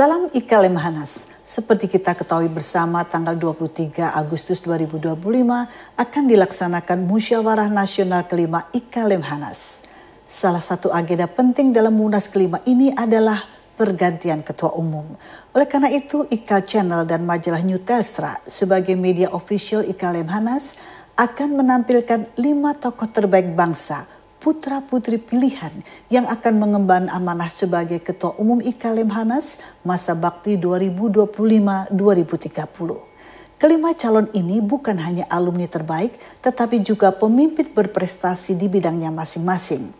Salam IKA Lemhanas. Seperti kita ketahui bersama, tanggal 23 Agustus 2025 akan dilaksanakan Musyawarah Nasional kelima IKA Lemhanas. Salah satu agenda penting dalam Munas kelima ini adalah pergantian ketua umum. Oleh karena itu, IKA Channel dan majalah New Telstra sebagai media official IKA Lemhanas akan menampilkan 5 tokoh terbaik bangsa, putra-putri pilihan yang akan mengemban amanah sebagai Ketua Umum IKA Lemhanas masa bakti 2025-2030. Kelima calon ini bukan hanya alumni terbaik, tetapi juga pemimpin berprestasi di bidangnya masing-masing.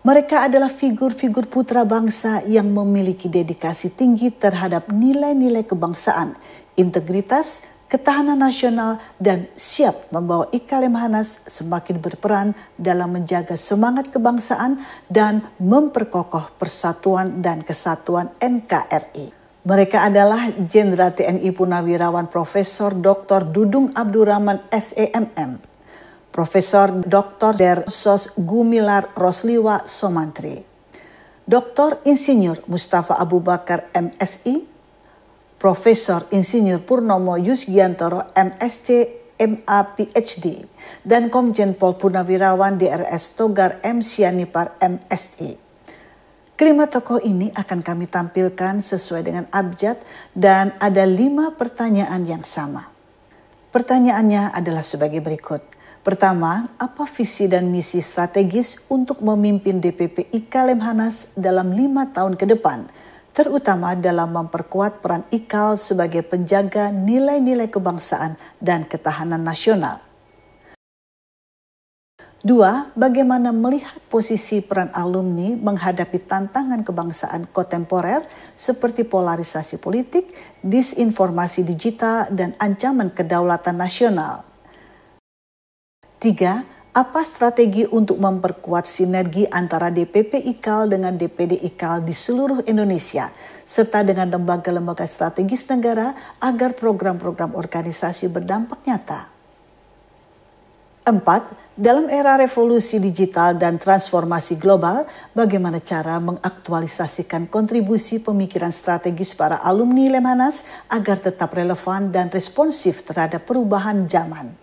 Mereka adalah figur-figur putra bangsa yang memiliki dedikasi tinggi terhadap nilai-nilai kebangsaan, integritas, ketahanan nasional, dan siap membawa IKA Lemhanas semakin berperan dalam menjaga semangat kebangsaan dan memperkokoh persatuan dan kesatuan NKRI. Mereka adalah Jenderal TNI Purnawirawan Profesor Dr. Dudung Abdurrahman SEMM, Profesor Dr. Dersos Gumilar Rosliwa Somantri, Dr. Insinyur Mustafa Abu Bakar MSI, Profesor Insinyur Purnomo Yusgiantoro MSc MA PhD, dan Komjen Pol Purnawirawan DRS Togar M. Sianipar MSI. Kelima tokoh ini akan kami tampilkan sesuai dengan abjad dan ada 5 pertanyaan yang sama. Pertanyaannya adalah sebagai berikut. Pertama, apa visi dan misi strategis untuk memimpin DPP IKA Lemhanas dalam 5 tahun ke depan, terutama dalam memperkuat peran IKAL sebagai penjaga nilai-nilai kebangsaan dan ketahanan nasional. 2. Bagaimana melihat posisi peran alumni menghadapi tantangan kebangsaan kontemporer seperti polarisasi politik, disinformasi digital, dan ancaman kedaulatan nasional. 3. Apa strategi untuk memperkuat sinergi antara DPP IKAL dengan DPD IKAL di seluruh Indonesia, serta dengan lembaga-lembaga strategis negara agar program-program organisasi berdampak nyata? 4. Dalam era revolusi digital dan transformasi global, bagaimana cara mengaktualisasikan kontribusi pemikiran strategis para alumni Lemhanas agar tetap relevan dan responsif terhadap perubahan zaman?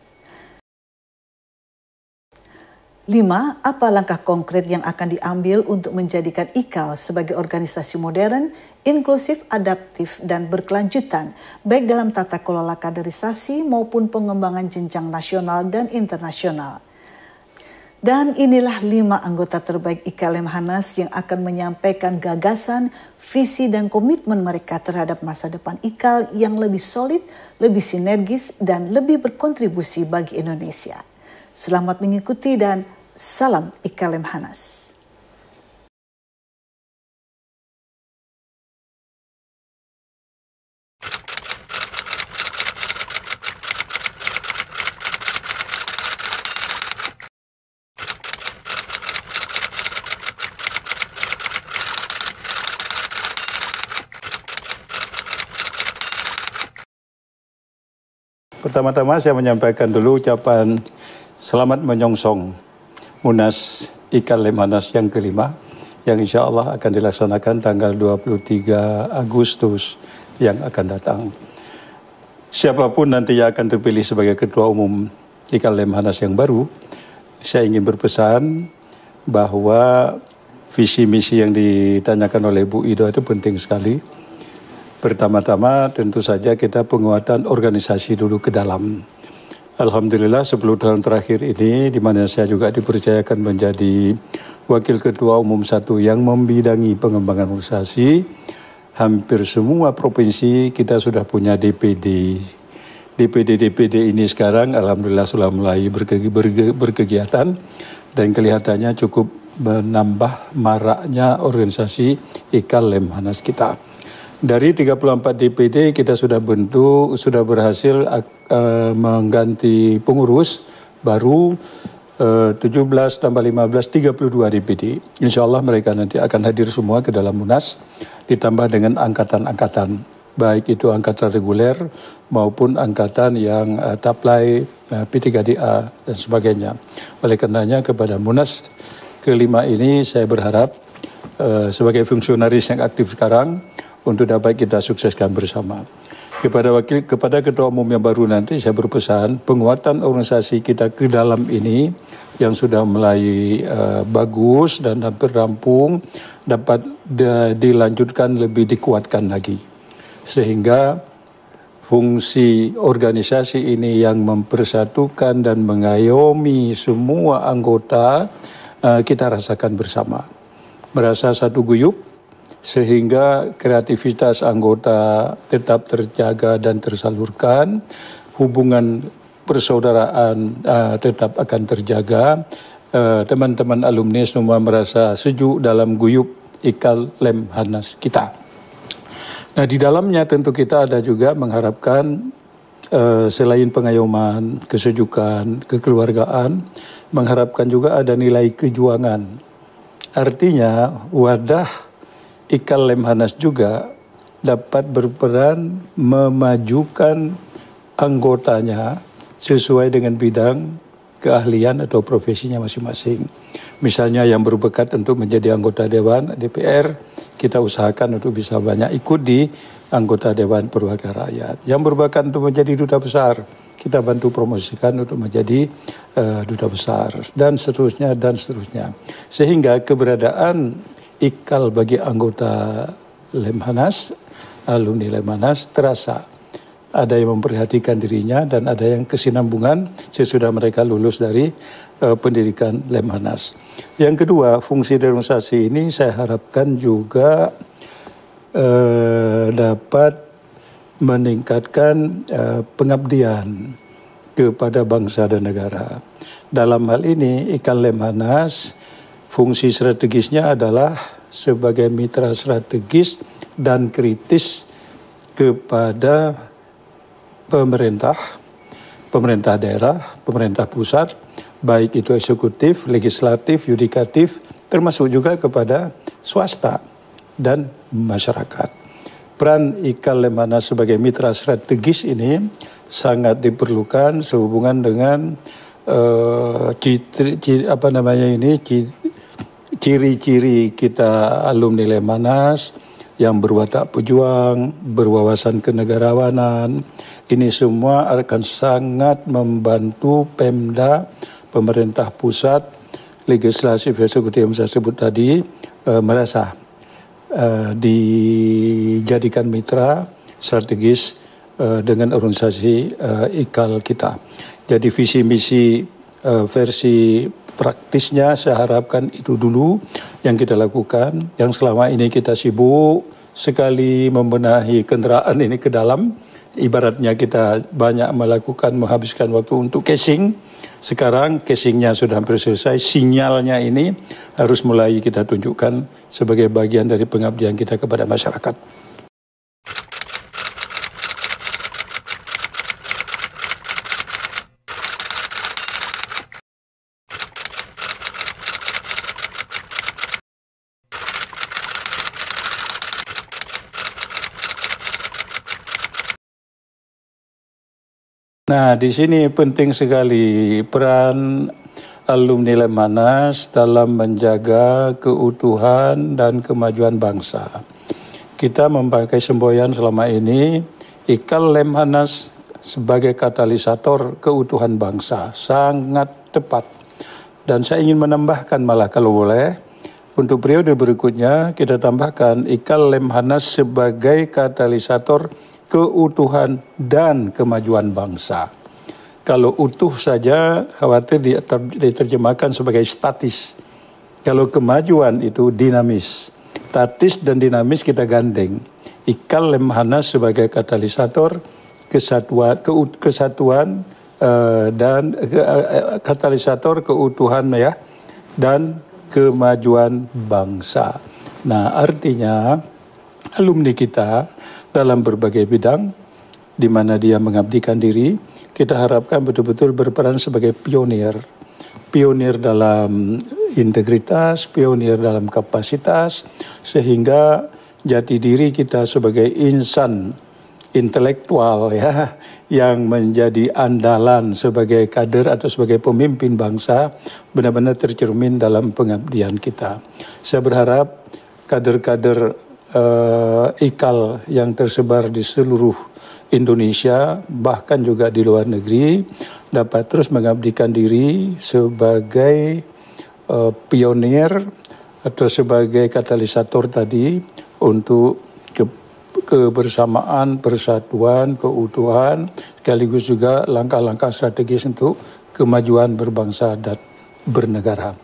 5. Apa langkah konkret yang akan diambil untuk menjadikan IKAL sebagai organisasi modern, inklusif, adaptif, dan berkelanjutan, baik dalam tata kelola kaderisasi maupun pengembangan jenjang nasional dan internasional? Dan inilah 5 anggota terbaik IKA Lemhanas yang akan menyampaikan gagasan, visi, dan komitmen mereka terhadap masa depan IKAL yang lebih solid, lebih sinergis, dan lebih berkontribusi bagi Indonesia. Selamat mengikuti dan salam IKA Lemhanas. Pertama-tama saya menyampaikan dulu ucapan selamat menyongsong Munas IKA Lemhanas yang kelima yang insya Allah akan dilaksanakan tanggal 23 Agustus yang akan datang. Siapapun nanti yang akan terpilih sebagai Ketua Umum IKA Lemhanas yang baru, saya ingin berpesan bahwa visi misi yang ditanyakan oleh Bu Ido itu penting sekali. Pertama-tama tentu saja kita penguatan organisasi dulu ke dalam. Alhamdulillah 10 tahun terakhir ini di mana saya juga dipercayakan menjadi Wakil Ketua Umum 1 yang membidangi pengembangan organisasi, hampir semua provinsi kita sudah punya DPD. DPD ini sekarang Alhamdulillah sudah mulai berkegiatan dan kelihatannya cukup menambah maraknya organisasi IKA Lemhanas kita. Dari 34 DPD kita sudah bentuk, sudah berhasil mengganti pengurus baru 17 tambah 15, 32 DPD. Insya Allah mereka nanti akan hadir semua ke dalam Munas, ditambah dengan angkatan-angkatan, baik itu angkatan reguler maupun angkatan yang taplai, P3DA dan sebagainya. Oleh karenanya kepada Munas kelima ini saya berharap sebagai fungsionaris yang aktif sekarang, untuk dapat kita sukseskan bersama. Kepada Ketua Umum yang baru nanti saya berpesan penguatan organisasi kita ke dalam ini yang sudah mulai bagus dan hampir rampung dapat dilanjutkan lebih dikuatkan lagi. Sehingga fungsi organisasi ini yang mempersatukan dan mengayomi semua anggota kita rasakan bersama. Merasa satu guyup sehingga kreativitas anggota tetap terjaga dan tersalurkan, hubungan persaudaraan tetap akan terjaga, teman-teman alumni semua merasa sejuk dalam guyup IKAL Lemhanas kita. Nah, di dalamnya tentu kita ada juga mengharapkan selain pengayoman, kesejukan, kekeluargaan, mengharapkan juga ada nilai kejuangan. Artinya wadah IKAL Lemhanas juga dapat berperan memajukan anggotanya sesuai dengan bidang keahlian atau profesinya masing-masing. Misalnya yang berbakat untuk menjadi anggota Dewan DPR, kita usahakan untuk bisa banyak ikut di anggota Dewan Perwakilan Rakyat. Yang berbakat untuk menjadi duta besar, kita bantu promosikan untuk menjadi duta besar, dan seterusnya, dan seterusnya. Sehingga keberadaan IKAL bagi anggota Lemhanas, alumni Lemhanas terasa. Ada yang memperhatikan dirinya dan ada yang kesinambungan sesudah mereka lulus dari pendidikan Lemhanas. Yang kedua, fungsi organisasi ini saya harapkan juga dapat meningkatkan pengabdian kepada bangsa dan negara. Dalam hal ini IKAL Lemhanas fungsi strategisnya adalah sebagai mitra strategis dan kritis kepada pemerintah daerah, pemerintah pusat, baik itu eksekutif, legislatif, yudikatif, termasuk juga kepada swasta dan masyarakat. Peran IKAL Lemhanas sebagai mitra strategis ini sangat diperlukan sehubungan dengan ciri-ciri kita alumni Lemhanas yang berwatak pejuang, berwawasan kenegarawanan. Ini semua akan sangat membantu Pemda, pemerintah pusat, legislatif, eksekutif yang saya sebut tadi, merasa dijadikan mitra strategis dengan organisasi IKAL kita. Jadi visi misi versi praktisnya saya harapkan itu dulu yang kita lakukan. Yang selama ini kita sibuk sekali membenahi kendaraan ini ke dalam. Ibaratnya kita banyak menghabiskan waktu untuk casing. Sekarang casingnya sudah hampir selesai. Sinyalnya ini harus mulai kita tunjukkan sebagai bagian dari pengabdian kita kepada masyarakat. Nah, di sini penting sekali peran alumni Lemhanas dalam menjaga keutuhan dan kemajuan bangsa. Kita memakai semboyan selama ini, IKAL Lemhanas sebagai katalisator keutuhan bangsa. Sangat tepat. Dan saya ingin menambahkan malah kalau boleh, untuk periode berikutnya kita tambahkan IKAL Lemhanas sebagai katalisator keutuhan dan kemajuan bangsa. Kalau utuh saja khawatir diterjemahkan sebagai statis. Kalau kemajuan itu dinamis. Statis dan dinamis kita gandeng. IKAL Lemhanas sebagai katalisator kesatuan dan katalisator keutuhan ya dan kemajuan bangsa. Nah, artinya alumni kita dalam berbagai bidang di mana dia mengabdikan diri, kita harapkan betul-betul berperan sebagai pionir. Pionir dalam integritas, pionir dalam kapasitas, sehingga jati diri kita sebagai insan intelektual ya yang menjadi andalan sebagai kader atau sebagai pemimpin bangsa benar-benar tercermin dalam pengabdian kita. Saya berharap kader-kader IKAL yang tersebar di seluruh Indonesia, bahkan juga di luar negeri, dapat terus mengabdikan diri sebagai pionir atau sebagai katalisator tadi untuk kebersamaan, persatuan, keutuhan, sekaligus juga langkah-langkah strategis untuk kemajuan berbangsa dan bernegara.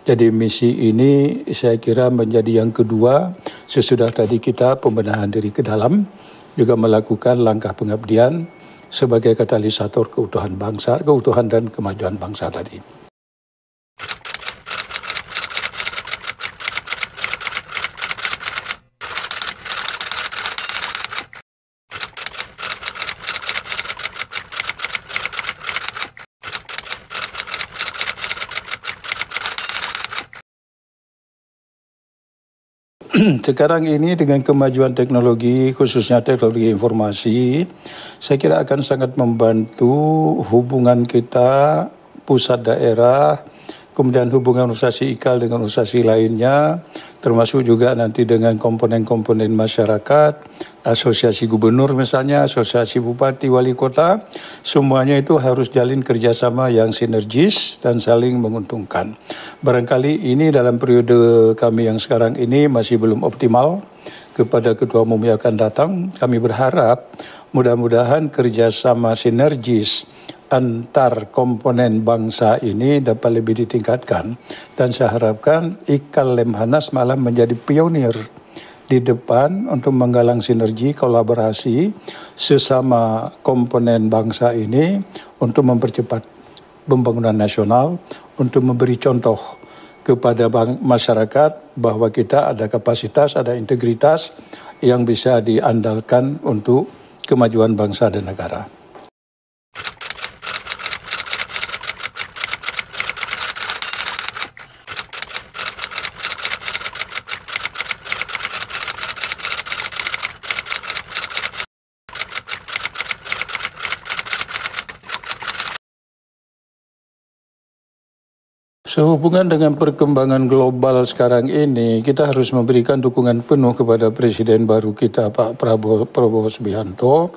Jadi misi ini saya kira menjadi yang kedua sesudah tadi kita pembenahan diri ke dalam, juga melakukan langkah pengabdian sebagai katalisator keutuhan bangsa, keutuhan dan kemajuan bangsa tadi. Sekarang ini dengan kemajuan teknologi, khususnya teknologi informasi, saya kira akan sangat membantu hubungan kita pusat daerah, kemudian hubungan organisasi IKAL dengan organisasi lainnya, termasuk juga nanti dengan komponen-komponen masyarakat, asosiasi gubernur misalnya, asosiasi bupati, wali kota, semuanya itu harus jalin kerjasama yang sinergis dan saling menguntungkan. Barangkali ini dalam periode kami yang sekarang ini masih belum optimal. Kepada Ketua Umum yang akan datang, kami berharap mudah-mudahan kerjasama sinergis antar komponen bangsa ini dapat lebih ditingkatkan, dan saya harapkan IKAL Lemhanas malah menjadi pionir di depan untuk menggalang sinergi kolaborasi sesama komponen bangsa ini untuk mempercepat pembangunan nasional, untuk memberi contoh kepada masyarakat bahwa kita ada kapasitas, ada integritas yang bisa diandalkan untuk kemajuan bangsa dan negara. Sehubungan dengan perkembangan global sekarang ini, kita harus memberikan dukungan penuh kepada Presiden baru kita, Pak Prabowo Subianto,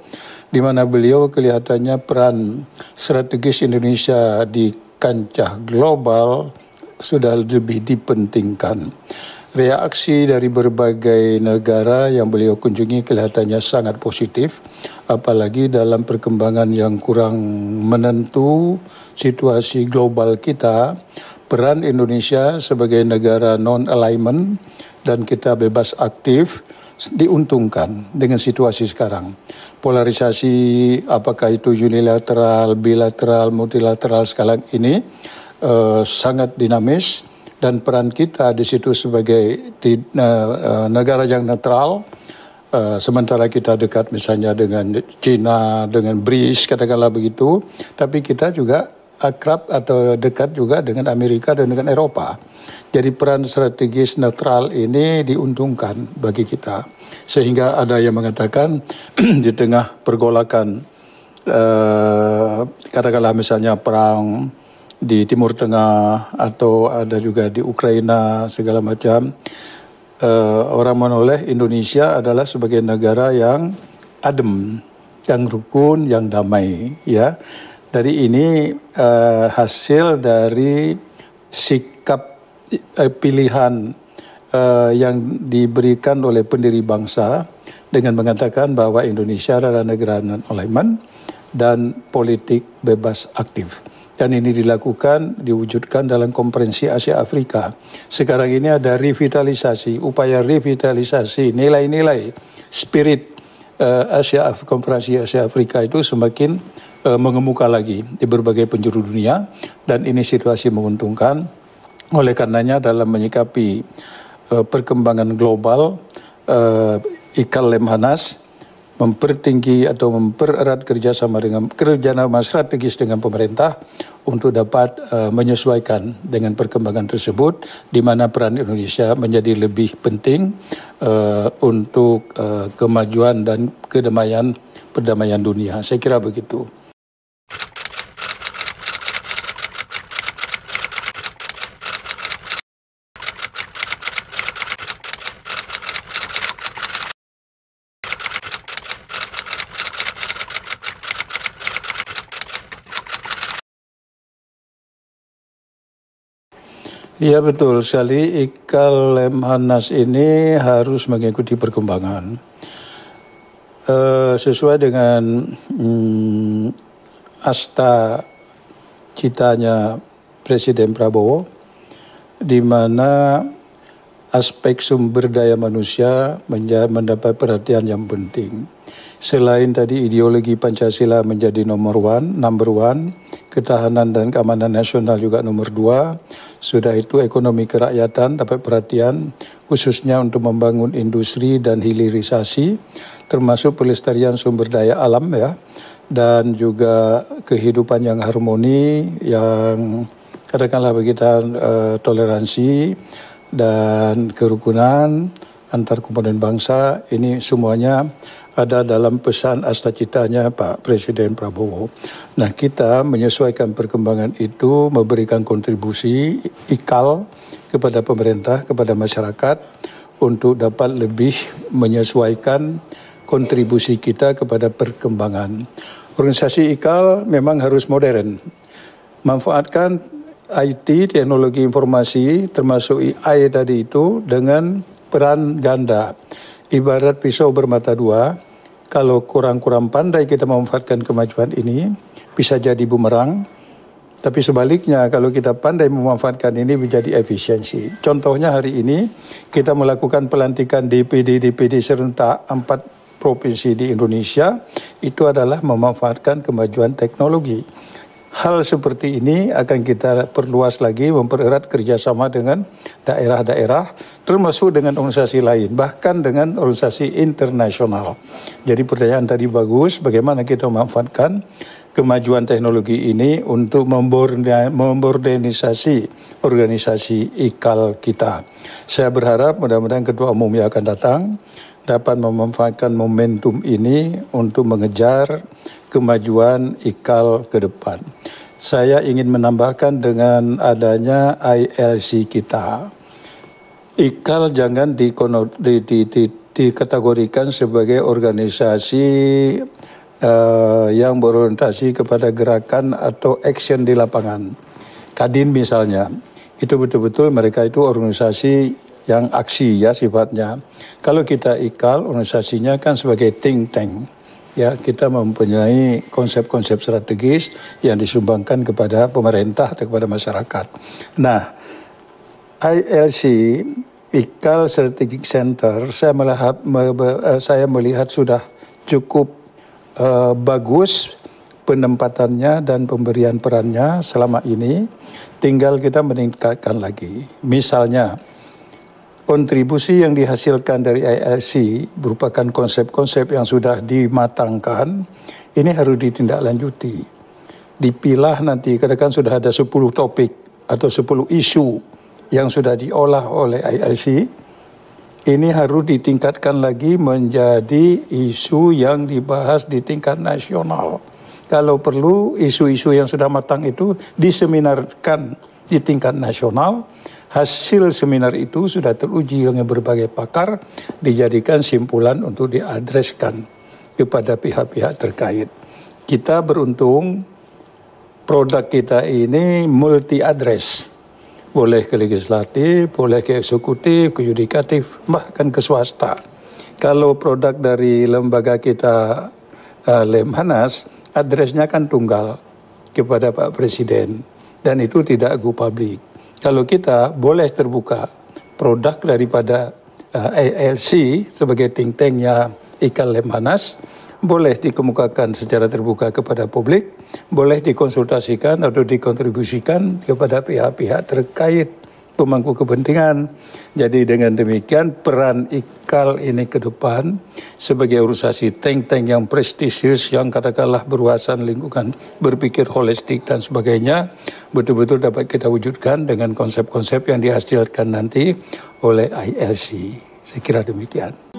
di mana beliau kelihatannya peran strategis Indonesia di kancah global sudah lebih dipentingkan. Reaksi dari berbagai negara yang beliau kunjungi kelihatannya sangat positif, apalagi dalam perkembangan yang kurang menentu situasi global kita. Peran Indonesia sebagai negara non-alignment dan kita bebas aktif diuntungkan dengan situasi sekarang. Polarisasi apakah itu unilateral, bilateral, multilateral sekarang ini sangat dinamis, dan peran kita di situ sebagai negara yang netral, sementara kita dekat misalnya dengan China, dengan BRICS katakanlah begitu, tapi kita juga akrab atau dekat juga dengan Amerika dan dengan Eropa. Jadi peran strategis netral ini diuntungkan bagi kita. Sehingga ada yang mengatakan di tengah pergolakan, katakanlah misalnya perang di Timur Tengah atau ada juga di Ukraina segala macam, orang menoleh Indonesia adalah sebagai negara yang adem, yang rukun, yang damai, ya. Dari ini hasil dari sikap pilihan yang diberikan oleh pendiri bangsa dengan mengatakan bahwa Indonesia adalah negara non-alignment dan politik bebas aktif. Dan ini dilakukan, diwujudkan dalam konferensi Asia Afrika. Sekarang ini ada revitalisasi, upaya revitalisasi nilai-nilai spirit konferensi Asia Afrika itu semakin mengemuka lagi di berbagai penjuru dunia, dan ini situasi menguntungkan. Oleh karenanya dalam menyikapi perkembangan global, IKAL Lemhanas mempertinggi atau mempererat kerjasama strategis dengan pemerintah untuk dapat menyesuaikan dengan perkembangan tersebut, di mana peran Indonesia menjadi lebih penting untuk kemajuan dan perdamaian dunia. Saya kira begitu. Ya betul sekali, IKAL Lemhanas ini harus mengikuti perkembangan. Sesuai dengan asta citanya Presiden Prabowo, di mana aspek sumber daya manusia mendapat perhatian yang penting. Selain tadi ideologi Pancasila menjadi number one, ketahanan dan keamanan nasional juga nomor 2. Sudah itu ekonomi kerakyatan dapat perhatian, khususnya untuk membangun industri dan hilirisasi, termasuk pelestarian sumber daya alam ya, dan juga kehidupan yang harmoni, yang katakanlah kita toleransi dan kerukunan antar komponen bangsa. Ini semuanya ada dalam pesan asta citanya Pak Presiden Prabowo. Nah, kita menyesuaikan perkembangan itu, memberikan kontribusi IKAL kepada pemerintah, kepada masyarakat untuk dapat lebih menyesuaikan kontribusi kita kepada perkembangan. Organisasi IKAL memang harus modern, manfaatkan IT, teknologi informasi, termasuk AI tadi itu dengan peran ganda. Ibarat pisau bermata dua, kalau kurang-kurang pandai kita memanfaatkan kemajuan ini, bisa jadi bumerang. Tapi sebaliknya, kalau kita pandai memanfaatkan ini menjadi efisiensi. Contohnya hari ini, kita melakukan pelantikan DPD serentak 4 provinsi di Indonesia, itu adalah memanfaatkan kemajuan teknologi. Hal seperti ini akan kita perluas lagi, mempererat kerjasama dengan daerah-daerah, termasuk dengan organisasi lain, bahkan dengan organisasi internasional. Jadi pertanyaan tadi bagus, bagaimana kita memanfaatkan kemajuan teknologi ini untuk memmodernisasi organisasi IKAL kita. Saya berharap mudah-mudahan Ketua Umum yang akan datang dapat memanfaatkan momentum ini untuk mengejar kemajuan IKAL ke depan. Saya ingin menambahkan dengan adanya ILC kita. IKAL jangan dikategorikan sebagai organisasi yang berorientasi kepada gerakan atau action di lapangan. Kadin misalnya, itu betul-betul mereka itu organisasi yang aksi ya sifatnya. Kalau kita IKAL, organisasinya kan sebagai think tank. Ya, kita mempunyai konsep-konsep strategis yang disumbangkan kepada pemerintah atau kepada masyarakat. Nah, ILC, IKAL Strategic Center, saya melihat sudah cukup bagus penempatannya dan pemberian perannya selama ini. Tinggal kita meningkatkan lagi. Misalnya, kontribusi yang dihasilkan dari ILC merupakan konsep-konsep yang sudah dimatangkan, ini harus ditindaklanjuti. Dipilah nanti, katakan sudah ada 10 topik atau 10 isu yang sudah diolah oleh ILC, ini harus ditingkatkan lagi menjadi isu yang dibahas di tingkat nasional. Kalau perlu, isu-isu yang sudah matang itu diseminarkan di tingkat nasional. Hasil seminar itu sudah teruji dengan berbagai pakar, dijadikan simpulan untuk diadreskan kepada pihak-pihak terkait. Kita beruntung, produk kita ini multi-address. Boleh ke legislatif, boleh ke eksekutif, ke yudikatif, bahkan ke swasta. Kalau produk dari lembaga kita Lemhanas, adresnya kan tunggal kepada Pak Presiden. Dan itu tidak go public. Kalau kita boleh terbuka produk daripada ILC sebagai think tanknya IKAL Lemhanas, boleh dikemukakan secara terbuka kepada publik, boleh dikonsultasikan atau dikontribusikan kepada pihak-pihak terkait pemangku kepentingan. Jadi dengan demikian peran IKAL ini ke depan sebagai organisasi think tank yang prestisius, yang katakanlah berwawasan lingkungan, berpikir holistik dan sebagainya, betul-betul dapat kita wujudkan dengan konsep-konsep yang dihasilkan nanti oleh ILC. Saya kira demikian.